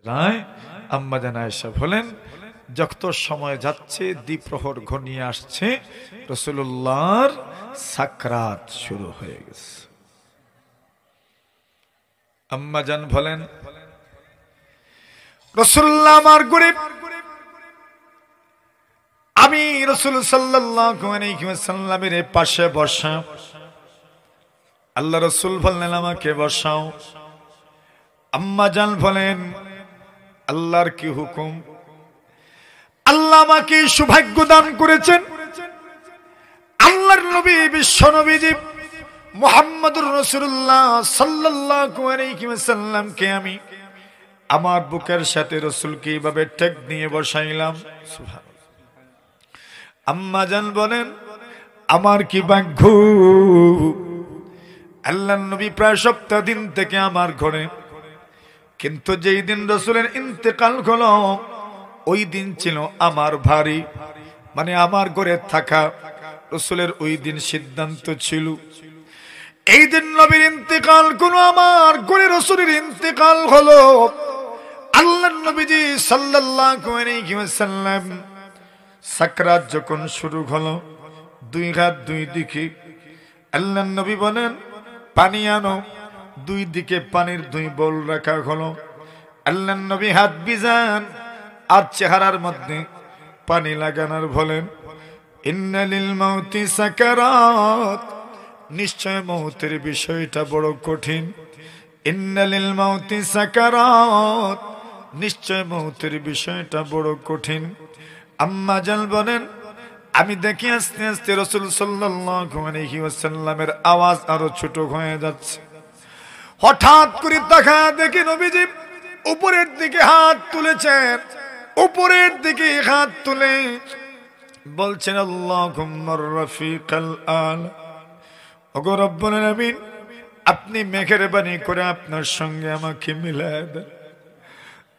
রায় আম্মা জান আয়েশা বলেন, যত সময় যাচ্ছে দ্বিপ্রহর ঘনিয়ে আসছে, রাসূলুল্লাহর সাকরাত শুরু হয়ে গেছে। আম্মা জান বলেন, রাসূলুল্লাহ আমার গরিব, আমি রাসূল সাল্লাল্লাহু আলাইহি ওয়াসাল্লামের পাশে বসা। আল্লাহ রাসূল বললেন, আমাকে বসাও। আম্মা জান বলেন, আল্লাহর কি হুকুম? আল্লাহ আমাকে সৌভাগ্য দান করেছেন, আল্লাহর নবী বিশ্ব নবীজি মুহাম্মদুর রাসূলুল্লাহ সাল্লাল্লাহু আলাইহি ওয়াসাল্লামকে আমি আমার বুকের সাথে রাসূলকে এইভাবে টেক নিয়ে বসাইলাম। সুবহানাল্লাহ। আম্মা জান বলেন, আমার কি ভাগ্য, আল্লাহর নবী প্রায় সপ্তাহ দিন থেকে আমার ঘরে, কিন্তু যেই দিন রাসূলের ইন্তেকাল হলো ওই দিন ছিল আমার ভারী, মানে আমার ঘরে থাকা রাসূলের ওই দিন সিদ্ধান্ত ছিল এই দিন নবীর ইন্তেকাল কোন আমার ঘরে রাসূলের ইন্তেকাল হলো। আল্লাহর নবীজি সাল্লাল্লাহু আলাইহি ওয়াসাল্লাম সাকরাত যখন শুরু হলো, দুই হাত দুই দিকে, আল্লাহর নবী বলেন, পানি আনো। দুই দিকে পানির দুই বোল রাখা হলো। আল্লাহর নবী হাত ভিজান আর চেহারার মধ্যে পানি লাগানোর বলেন, ইন্না লিল মাউতি সাকারাত, নিশ্চয় মৌতের বিষয়টা বড় কঠিন। ইন্না লিল মাউতি সাকারাত, নিশ্চয় মৌতের বিষয়টা বড় কঠিন। আম্মা জান বলেন, আমি দেখি আস্তে আস্তে রাসূল সাল্লাল্লাহু আলাইহি ওয়াসাল্লামের আওয়াজ আরো ছোট হয়ে যাচ্ছে। হঠাৎ করে তাকায় দেখি নবীজি উপরের দিকে হাত তুলেছেন, উপরের দিকে হাত তুলে বলছেন, আল্লাহুম্মা রাফিকাল আলা, ওগো রব্বুল আলামিন, আপনি মেহেরবানি করে আপনার সঙ্গে আমাকে মিলায় দেন।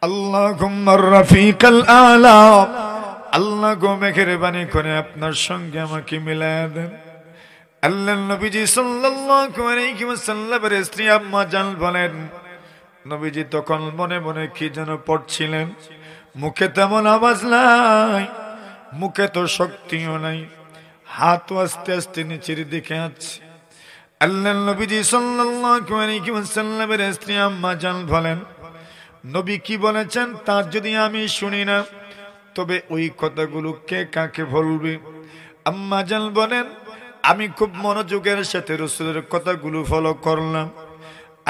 আল্লাহুম্মা রাফিকাল আলা, আল্লাহ গো মেহেরবানি করে আপনার সঙ্গে আমাকে মিলায় দেন। আল্লাহর নবীজি সাল্লাল্লাহু আলাইহি ওয়াসাল্লামের স্ত্রী আম্মা জান বলেন, নবীজি তখন মনে মনে কি যেন পড়ছিলেন, মুখে তেমন আওয়াজ নাই, মুখে তো শক্তিও নাই, হাত আস্তে আস্তে নিচের দিকে আছে। আল্লাহর নবীজি সাল্লাল্লাহু আলাইহি ওয়াসাল্লামের স্ত্রী আম্মা জান বলেন, নবী কি বলেছেন তা যদি আমি শুনি না, তবে ওই কথাগুলো কে কাকে বলবে? আম্মা জান বলেন, আমি খুব মনোযোগের সাথে রাসূলের কথাগুলো ফলো করলাম।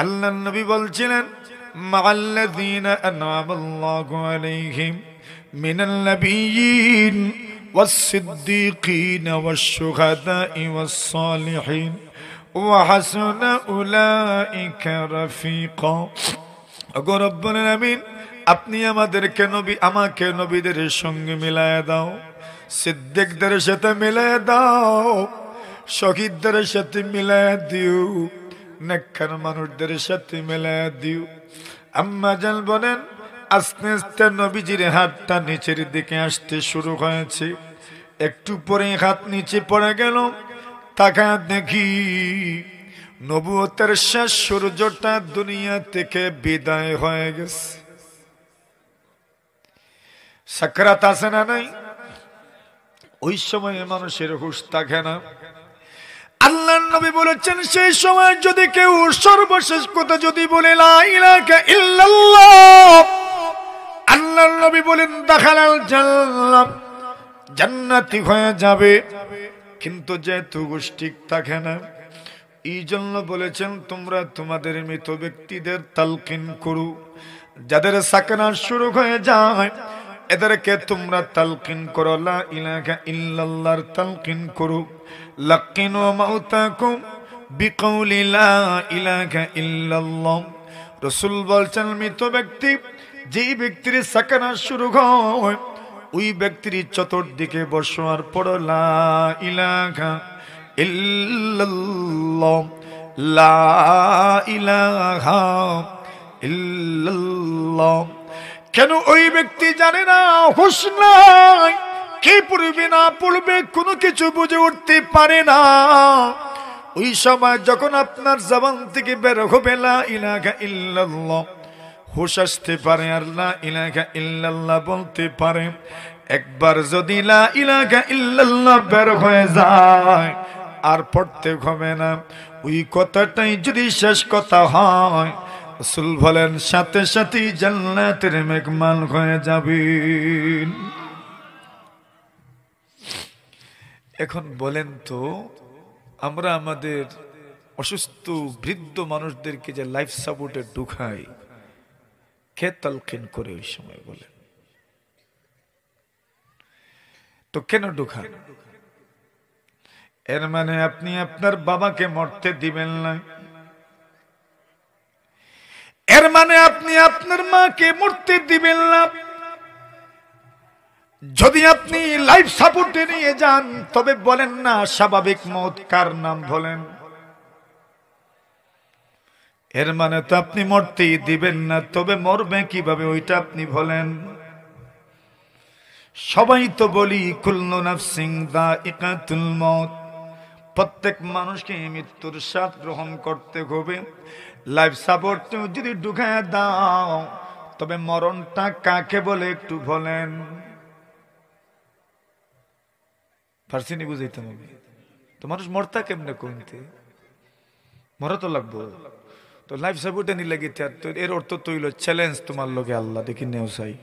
আল্লাহর নবী বলছিলেন, মাআল্লাযীনা আনআমাল্লাহু আলাইহিম মিনাল নাবিয়্যিন ওয়াস-সিদ্দীকীন ওয়াশ-শুহাদা'i ওয়াস-সালিহিন ওয়া হাসুনা উলাইকা রাফীকা। ওগো রব্বুল আলামিন, আপনি আমাদেরকে নবী, আমাকে নবীদের সঙ্গে মিলায় দাও, সিদ্দিকদের সাথে মিলায় দাও, শহীদদের সাথে মিলায় দিও, নেককার মানুষদের সাথে মিলায় দিও। আম্মা জান বলেন, আস্তে আস্তে নবীজির হাতটা নিচের দিকে আসতে শুরু হয়েছে। একটু পরে হাত নিচে পড়ে গেল। তাকা দেখি নবুয়তের শেষ সূর্যটা দুনিয়া থেকে বিদায় হয়ে গেছে। সাকরাত আছে না নাই? ওই সময় মানুষের হুঁশ থাকে না। আল্লাহর নবী বলেছেন, সেই সময় যদি কেউ সর্বশেষ কথা যদি বলে লা ইলাহা ইল্লাল্লাহ, আল্লাহর নবী বলেন দাখালাল জান্নাত, জান্নাতি হয়ে যাবে। কিন্তু যেহেতু হুঁশ ঠিক থাকে না, এই জন্য বলেছেন তোমরা তোমাদের মৃত ব্যক্তিদের তালকিন করো। যাদের সাকরাত শুরু হয়ে যায় এদেরকে তোমরা তালকিন করো, লা ইলাহা ইল্লাল্লাহর তালকিন করো। লাকিনু মাউতাকুম বিকাউলি লা ইলাহা ইল্লাল্লাহ। রাসূল বলছেন, মৃত ব্যক্তি, যেই ব্যক্তির সাকরাত শুরু হয় ওই ব্যক্তির চতুর্দিকে বসো আর পড়ো লা ইলাহা ইল্লাল্লাহ, লা ইলাহা ইল্লাল্লাহ। কেন? ওই ব্যক্তি জানে না, হুঁশ নাই, কি পড়বে না পড়বে কোনো কিছু বুঝে উঠতে পারে না। ওই সময় যখন আপনার জবান থেকে বের হবে লা ইলাহা ইল্লাল্লাহ, হুশ আসতে পারে আর লা ইলাহা ইল্লাল্লাহ বলতে পারে, একবার যদি লা ইলাহা ইল্লাল্লাহ বের হয়ে যায় আর পড়তে হবে না, ওই কথাটাই যদি শেষ কথা হয়, রাসূল বলেন সাথে সাথেই জান্নাতের মেহমান হয়ে যাবেন। এখন বলেন তো, আমরা আমাদের অসুস্থ বৃদ্ধ মানুষদেরকে যে লাইফ সাপোর্টে ঢুকাই, কে তালকিন করে ওই সময় বলেন তো? কেন ঢুকান? এর মানে আপনি আপনার বাবাকে মরতে দিবেন না, এর মানে আপনি আপনার মাকে মরতে দিবেন না। যদি আপনি লাইফ সাপোর্টে নিয়ে যান, তবে বলেন না স্বাভাবিক মত কার নাম বলেন। এর মানে তো আপনি মরতেই দিবেন না, তবে মরবে কিভাবে ওইটা আপনি বলেন। সবাই তো বলি কুল্লু নাফসিন যায়িকাতুল মউত, প্রত্যেক মানুষকে মৃত্যুর স্বাদ গ্রহণ করতে হবে। লাইফ সাপোর্ট যদি ঢুকায় দাও, তবে মরণটা কাকে বলে একটু বলেন। ফার্সিনি বুঝাইতে হবে তো, মানুষ মরতা কেমনে কইতে, মরা তো লাগবো। তো লাইফ সাপোর্টে নিলে গেছে, এর অর্থ তো হইল চ্যালেঞ্জ তোমার লগে আল্লাহ দেখি নেও চাই।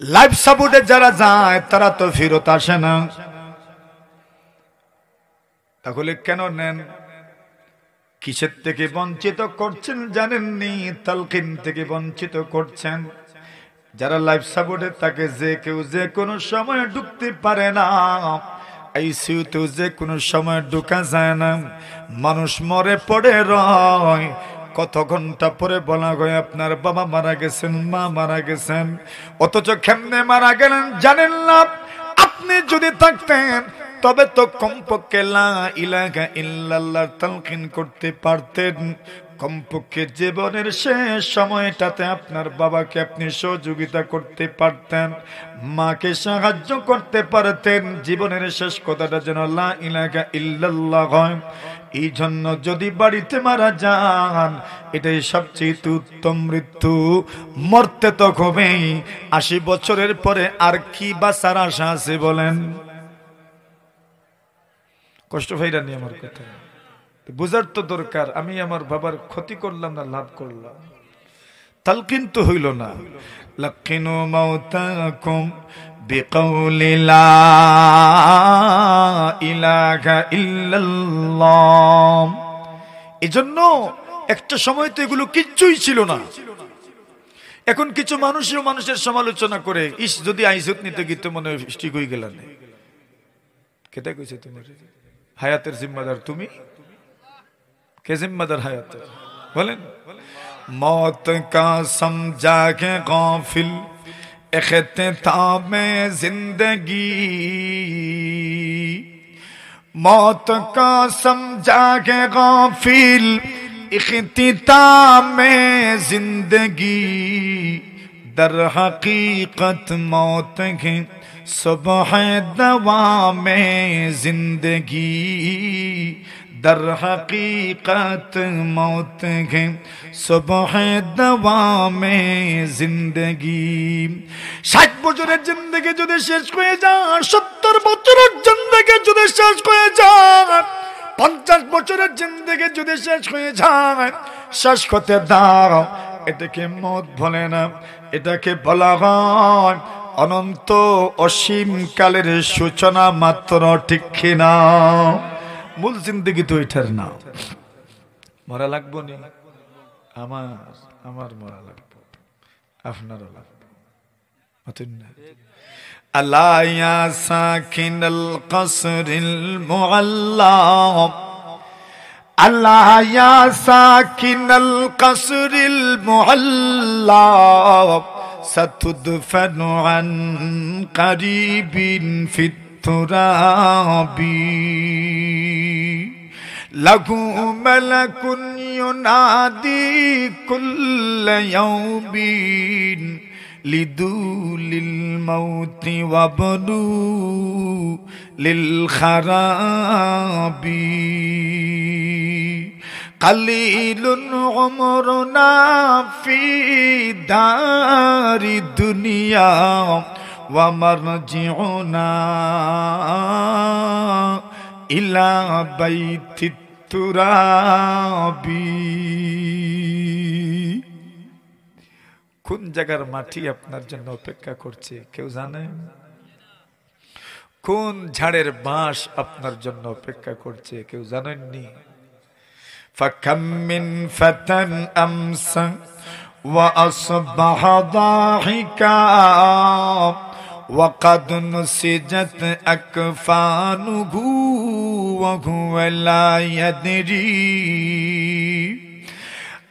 লাইফ সাপোর্টে যারা যায় তারা তো ফেরত আসে না, তাহলে কেন নেন? কিসের থেকে বঞ্চিত করছেন জানেননি? তালকিন থেকে বঞ্চিত করছেন। যারা লাইফ সাপোর্টে তাকে যে কেউ যে কোনো সময় ঢুকতে পারে না, আইসিইউতেও যে কোনো সময় ঢুকা যায় না। মানুষ মরে পড়ে রয়, কত ঘন্টা পরে বলা হয় আপনার বাবা মারা গেছেন, মা মারা গেছেন, অথচ কেমনে মারা গেলেন জানেন না। আপনি যদি থাকতেন তবে তো কমপক্ষে লা ইলাহা ইল্লাল্লাহর তালকিন করতে পারতেন। কমপক্ষে জীবনের শেষ সময়টাতে আপনার বাবাকে আপনি সহযোগিতা করতে পারতেন, মাকে সাহায্য করতে পারতেন। জীবনের শেষ কথাটা যেন লা ইলাহা ইল্লাল্লাহ হয়। এই জন্য যদি বাড়িতে মারা যান, এটাই সবচেয়ে উত্তম মৃত্যু। মরতে তো হবেই, ৮০ বছরের পরে আর কি বাঁচার আশা আছে বলেন? কষ্ট ভাইরা নিয়ে আমার কথা বুঝার তো দরকার, আমি আমার বাবার ক্ষতি করলাম না লাভ করলাম। তালকিন তো হইল না। লাকিনু মাউতাকুম বিকাউলি লা ইলাহা ইল্লাল্লাহ। এজন্য একটা সময় তো এগুলো কিচ্ছুই ছিল না। এখন কিছু মানুষও মানুষের সমালোচনা করে, ইস যদি আইজত নিতে গিয়ে তো মনে হয় ঠিক হয়ে গেল না। কেটা কইছে তোমার? হায়াতের জিম্মাদার তুমি। কে জিম্মাদার হায়াতের বলেন? मौत का समझा के गाफिल इख्तिताम जिंदगी, मौत का समझा के गाफिल इख्तिताम जिंदगी, दर हकीकत मौत के सुबह दवा में जिंदगी, दर हकीकत मौत के सुबह दवा में जिंदगी। 60 বছরের জিন্দেগি যদি শেষ হয়ে যায়, 70 বছরের জিন্দেগি যদি শেষ হয়ে যায়, 50 বছরের জিন্দেগি যদি শেষ হয়ে যায়, শেষ হতে দাও। এটাকে মত বলে না, এটাকে বলা হয় অনন্ত অসীম কালের সূচনা মাত্র, ঠিক কিনা? মূল জিন্দগি তো এটার না। মরা লাগবো নি? আমার মরা লাগবো, আপনারও লাগবো। আলা ইয়া সাকিনাল কসরিল মুআল্লা, আলা ইয়া সাকিনাল কসরিল মুআল্লা, সাতুদফানু আন করিবিন ফিত তুরাবি, লাহু মালাকুন ইউনাদি কুল্লা ইয়াউমিন লিদুলিল মাউতি ওয়াবদু লিল খারাবি। কালিলুন উমরুনা ফি দারি দুনিয়া ওয়া মারজিউনা ইলা বাইতিত তুরাবি। কোন জায়গার মাটি আপনার জন্য অপেক্ষা করছে কেউ জানে? কোন ঝাড়ের বাঁশ আপনার জন্য অপেক্ষা করছে কেউ জানেননি? ফাকাম মিন ফাতান আমসা ওয়া আসবাহা দাহিকা ওয়া কাদ নুসিজাত আকফানুহু ওয়া হুয়া লা ইয়াদরি।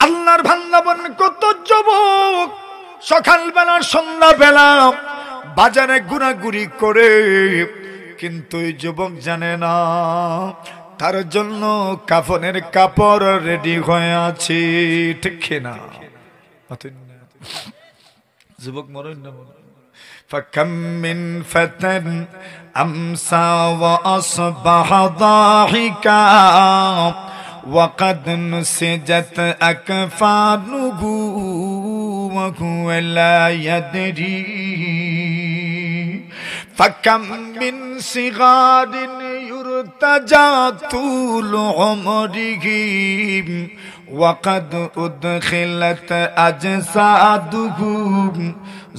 আল্লাহর বান্দাগণ, কত যুবক সকালবেলা সন্ধ্যাবেলা বাজারে ঘোরাঘুরি করে, কিন্তু এই যুবক জানে না তার জন্য কাফনের কাপড় রেডি হয়ে আছে। ঠিক না? যুবক মরণ না মরণ। فكم من فتى أمسى وأصبح ضاحكا وقد نسجت أكفانه وهو لا يدري فكم من صغار يرتجى طول عمره وقد أدخلت أجسادهم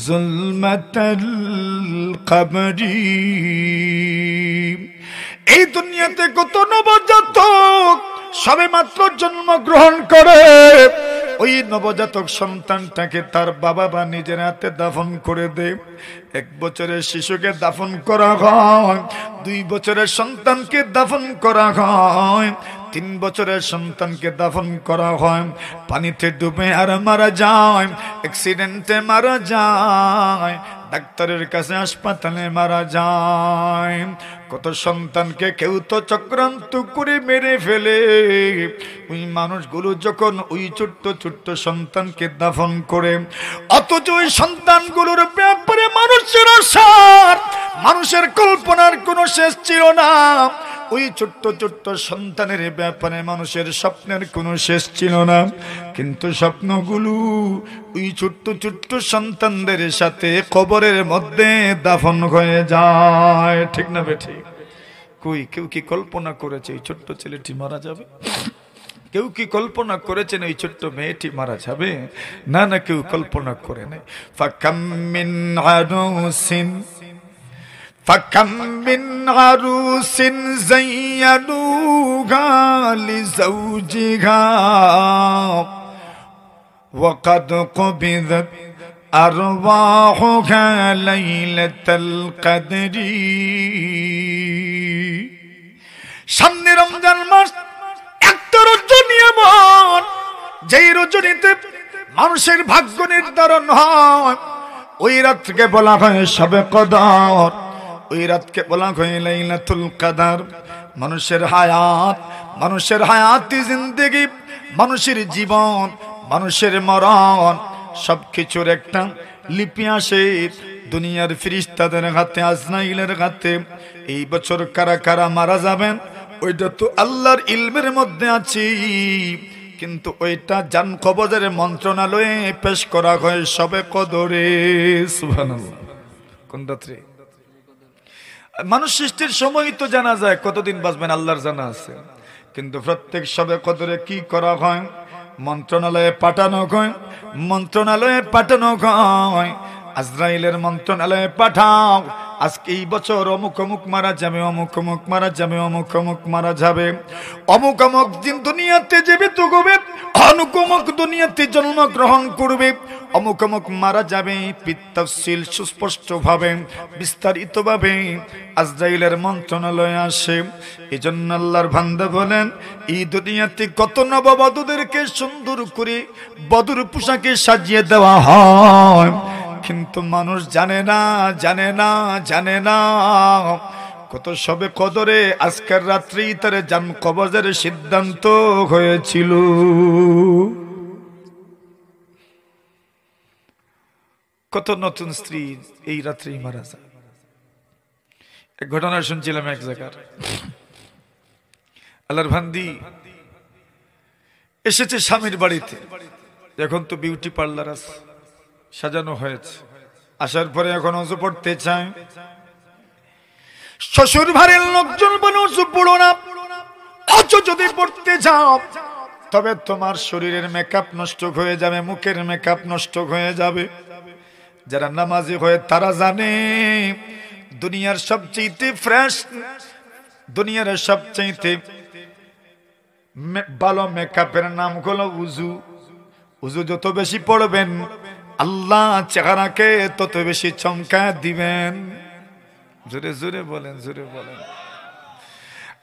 ظلمة القبر। এই দুনিয়াতে কত নবজাতক সবে মাত্র জন্মগ্রহণ করে, ওই নবজাতক সন্তানটাকে তার বাবা বা নিজের হাতে দাফন করে দেয়। 1 বছরের শিশুকে দাফন করা হয়, 2 বছরের সন্তানকে দাফন করা হয়, 3 বছরের সন্তানকে দাফন করা হয়, পানিতে ডুবে আর মারা যায়, অ্যাক্সিডেন্টে মারা যায়, ডাক্তারের কাছে হাসপাতালে মারা যায়। কত সন্তানকে কেউ তো চক্রান্ত করে মেরে ফেলে। ওই মানুষগুলো যখন ওই ছোট্ট ছোট্ট সন্তানকে দাফন করে, অথচ ওই সন্তানগুলোর ব্যাপারে মানুষের আশার, মানুষের কল্পনার কোনো শেষ ছিল না। ওই ছোট্ট ছোট্ট সন্তানের ব্যাপারে মানুষের স্বপ্নের কোনো শেষ ছিল না, কিন্তু স্বপ্নগুলো ওই ছোট্ট ছোট্ট সন্তানদের সাথে কবরের মধ্যে দাফন হয়ে যায়। ঠিক না বেঠি? কই কেউ কি কল্পনা করেছে এই ছোট্ট ছেলেটি মারা যাবে? কেউ কি কল্পনা করেছেন এই ছোট্ট মেয়েটি মারা যাবে? না না, কেউ কল্পনা করে নাই। ফাকাম মিন আরুসিন فكم من عروس زينوها لزوجها وقد قبضت أرواحها ليلة القدر। সামনে রমজান মাস, একটা রজনী এমন যেই রজনীতে মানুষের ভাগ্য নির্ধারণ হয়। ওই রাতকে বলা হয় শবে কদর, ওই রাতকে বলা হয় লাইলাতুল কদর। মানুষের হায়াতি জিন্দেগি, মানুষের জীবন, মানুষের মরণ, সবকিছুর একটা লিপি আসে দুনিয়ার ফেরেশতাদের হাতে, আজরাইলের হাতে। এই বছর কারা কারা মারা যাবেন ওইটা তো আল্লাহর ইলমের মধ্যে আছে, কিন্তু ওইটা জান কবজের মন্ত্রণালয়ে পেশ করা হয় শবে কদরে। সুবহানাল্লাহ। কোন রাত্রে? মানুষ সৃষ্টির সময় তো জানা যায় কতদিন বাঁচবেন আল্লাহর জানা আছে, কিন্তু প্রত্যেক শবে কদরে কি করা হয়? মন্ত্রণালয়ে পাঠানো হয়, আজরাইলের মন্ত্রণালয়ে পাঠাও, আজকে এই বছর অমুক অমুক মারা যাবে, অমুক অমুক মারা যাবে, অমুক অমুক মারা যাবে, অমুক অমুক দিন দুনিয়াতে জীবিত হবে, অমুক অমুক দুনিয়াতে জন্মগ্রহণ করবে, অমুক অমুক মারা যাবে। পিতাফসিল সুস্পষ্ট ভাবে, বিস্তারিত ভাবে আজরাইলের মন্ত্রণালয়ে আসে। এই জন্য আল্লাহর বান্দা বলেন, এই দুনিয়াতে কত নববধূদেরকে সুন্দর করে বধূর পোশাকে সাজিয়ে দেওয়া হয়, কিন্তু মানুষ জানে না কত শবে কদরে আজকের রাত্রি তার জান কবজের সিদ্ধান্ত হয়েছিল। কত নতুন স্ত্রী এই রাত্রেই মারা যায়। এক ঘটনা শুনছিলাম এক জায়গার, আল্লাহর বান্দি এসেছে স্বামীর বাড়িতে, এখন তো বিউটি পার্লার আছে, সাজানো হয়েছে, আসার পরে এখন অজু পড়তে চায়। শ্বশুর বাড়ির লোকজন বলে অজু পড়ো না, অজু যদি পড়তে যাও তবে তোমার শরীরের মেকআপ নষ্ট হয়ে যাবে, মুখের মেকআপ নষ্ট হয়ে যাবে। যারা নামাজি হয়ে তারা জানে দুনিয়ার সবচেয়ে ফ্রেশ, দুনিয়ার সবচেয়ে ভালো মেকআপের নাম হলো উজু। উজু যত বেশি পড়বেন আল্লাহ চেহারাকে তত বেশি চমকা দিবেন। জোরে জোরে বলেন, জোরে বলেন।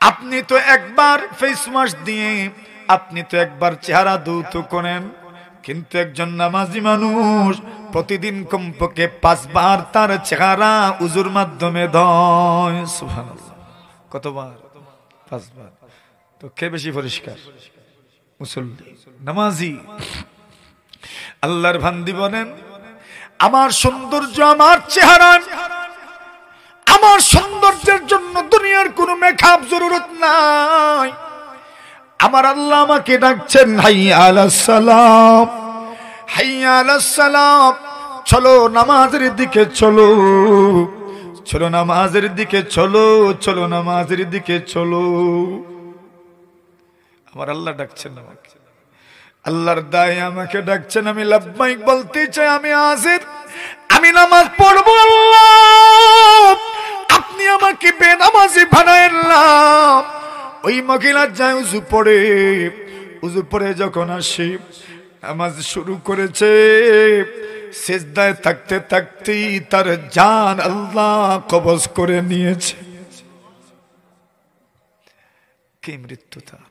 আপনি তো একবার ফেস ওয়াশ দিয়ে, আপনি তো একবার চেহারা ধৌত করেন, কিন্তু একজন নামাজি মানুষ প্রতিদিন কমপক্ষে 5 বার তার চেহারা উজুর মাধ্যমে ধোয়। সুবহানাল্লাহ। কতবার? 5 বার। তো কে বেশি পরিষ্কার? মুসল্লি, নামাজি। আল্লাহর বান্দী বলেন আমার সৌন্দর্য আমার চেহারা, আমার সৌন্দর্যের জন্য দুনিয়ার কোনো মেকআপ জরুরত নাই। আমার আল্লাহ আমাকে ডাকছেন হাইয়া আলাস সালাম, হাইয়া আলাস সালাম, চলো নামাজের দিকে চলো, চলো নামাজের দিকে চলো, চলো নামাজের দিকে চলো। আমার আল্লাহ ডাকছেন আমাকে, আল্লাহর দায় আমাকে ডাকছেন, আমি লাব্বাইক বলতে চাই, আমি হাজির, আমি নামাজ পড়বো। আল্লাহ আপনি আমাকে বেনামাজি বানায়েন না। ওই মহিলা যায় উজু পড়ে, উজু পড়ে যখন আসি নামাজ শুরু করেছে, সিজদায় থাকতে থাকতেই তার জান আল্লাহ কবজ করে নিয়েছে। কি মৃত্যু তার!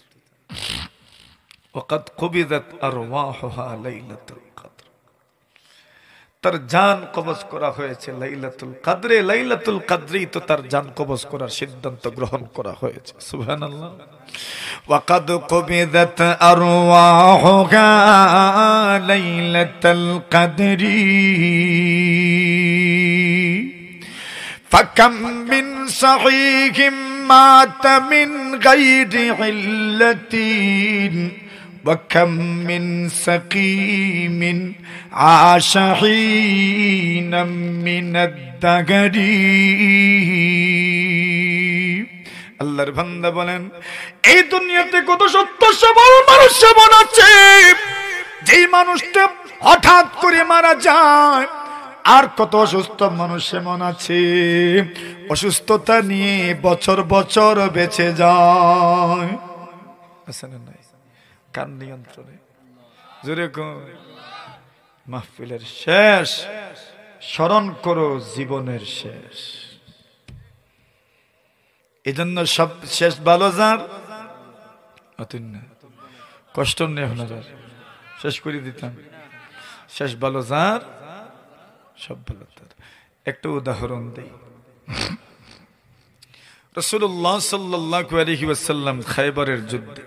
ওয়াকাদ কুবিদাত আরওয়াহুহা লাইলাতুল কদর, তার জান কবজ করা হয়েছে লাইলাতুল কদরে। লাইলাতুল কদরেই তো তার জান কবজ করার সিদ্ধান্ত গ্রহণ করা হয়েছে। সুবহানাল্লাহ। ওয়াকাদ কুবিদাত আরওয়াহুহা লাইলাতুল কদরি ফাকাম মিন সাহিহিম মাত মিন গায়রি ইল্লাতিন وكم من سقيم عاش حينا من الدهر। আল্লাহর বান্দা বলেন এই দুনিয়াতে কত সত্য সবল মানুষ এমন আছে, যেই মানুষটা হঠাৎ করে মারা যায়, আর কত অসুস্থ মানুষ এমন আছে অসুস্থতা নিয়ে বছর বছর বেঁচে যায়। আছে না নাই? কান নিয়ন্ত্রণে জোরে মাহফিলের শেষ, স্মরণ করো জীবনের শেষ। এজন্য সব শেষ ভালো যার, কষ্ট নেই আপনার, শেষ করে দিতাম, শেষ ভালো যার সব ভালো তার। একটা উদাহরণ দেই। রাসূলুল্লাহ সাল্লাল্লাহু আলাইহি ওয়াসাল্লাম খায়বারের যুদ্ধে,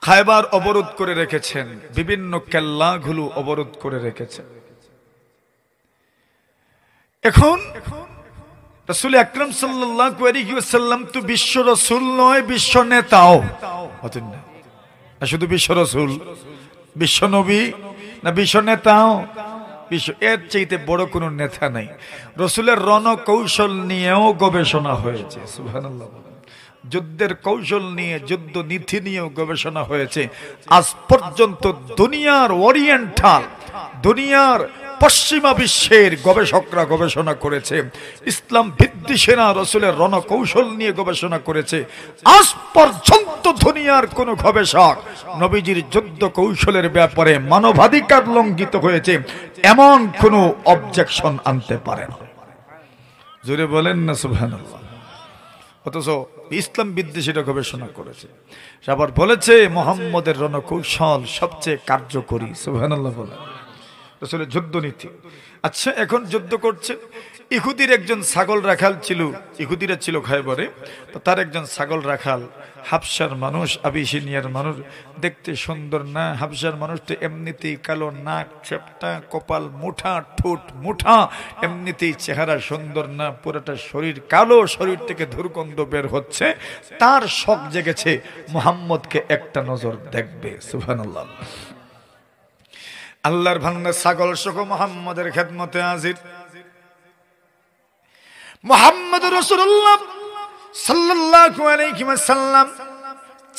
খায়বার অবরোধ করে রেখেছেন, বিভিন্ন কেল্লাগুলো অবরোধ করে রেখেছেন। এখন রাসূল আকরাম সাল্লাল্লাহু আলাইহি ওয়াসাল্লাম তো বিশ্ব রাসূল নয়, বিশ্ব নেতাও হতেন না। শুধু বিশ্ব রাসূল, বিশ্ব নবী না বিশ্ব নেতাও? বিশ্ব, এর চাইতে বড় কোনো নেতা নাই। রাসূলের রণকৌশল নিয়েও গবেষণা হয়েছে। সুবহানাল্লাহ। যুদ্ধের কৌশল নিয়ে, যুদ্ধ নীতি নিয়েও গবেষণা হয়েছে। আজ পর্যন্ত দুনিয়ার ওরিয়েন্টাল, দুনিয়ার পশ্চিমা বিশ্বের গবেষকরা গবেষণা করেছে, ইসলাম বিদ্বেষীরা রাসূলের রণকৌশল নিয়ে গবেষণা করেছে। আজ পর্যন্ত দুনিয়ার কোন গবেষক নবীজির যুদ্ধ কৌশলের ব্যাপারে মানবাধিকার লঙ্ঘিত হয়েছে এমন কোন অবজেকশন আনতে পারে না। জোরে বলেন না সুবহানাল্লাহ। অথচ ইসলাম বিদ্বেষীরা গবেষণা করেছে, আবার বলেছে মুহাম্মদের রণকৌশল সবচেয়ে কার্যকরী। সুবহানাল্লাহ বলেন। রাসূলের যুদ্ধ নীতি। আচ্ছা, এখন যুদ্ধ করছে, ইহুদির একজন ছাগল রাখাল ছিল, ইহুদিরা ছিল খায়বরে, তো তার একজন ছাগল রাখাল, হাবশার মানুষ, আবিসিনিয়ার মানুষ, দেখতে সুন্দর না। হাবশার মানুষটা এমনিতেই কালো, নাক চেপটা, কপাল মুঠা, ঠোঁট মুঠা, এমনিতেই চেহারা সুন্দর না, পুরোটা শরীর কালো, শরীর থেকে দুর্গন্ধ বের হচ্ছে। তার শখ জেগেছে মুহাম্মদকে একটা নজর দেখবে। সুবহানাল্লাহ। আল্লাহর ভান্ডার ছাগল সহ মুহাম্মদের খেদমতে হাজির। মুহাম্মদ রাসূলুল্লাহ সাল্লাল্লাহু আলাইহি ওয়াসাল্লাম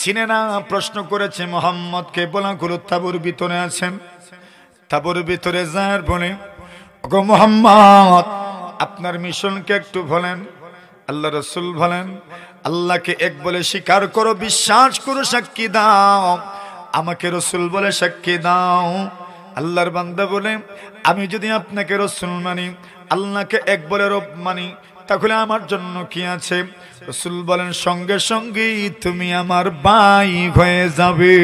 চিনে না, প্রশ্ন করেছে মুহাম্মদকে, বলা গুলো তাঁবুর ভিতরে আছেন। তাঁবুর ভিতরে যার বলে, ওগো মুহাম্মদ, আপনার মিশনকে একটু বলেন। আল্লাহ রাসূল বলেন, আল্লাহকে এক বলে স্বীকার করো, বিশ্বাস করো, সাক্ষী দাও, আমাকে রাসূল বলে সাক্ষী দাও। আল্লাহর বান্দা বলে, আমি যদি আপনাকে রাসূল মানি, আল্লাহকে এক বলে রব মানি, তাহলে আমার জন্য কি আছে? রাসূল বলেন, সঙ্গে সঙ্গেই তুমি আমার ভাই হয়ে যাবে।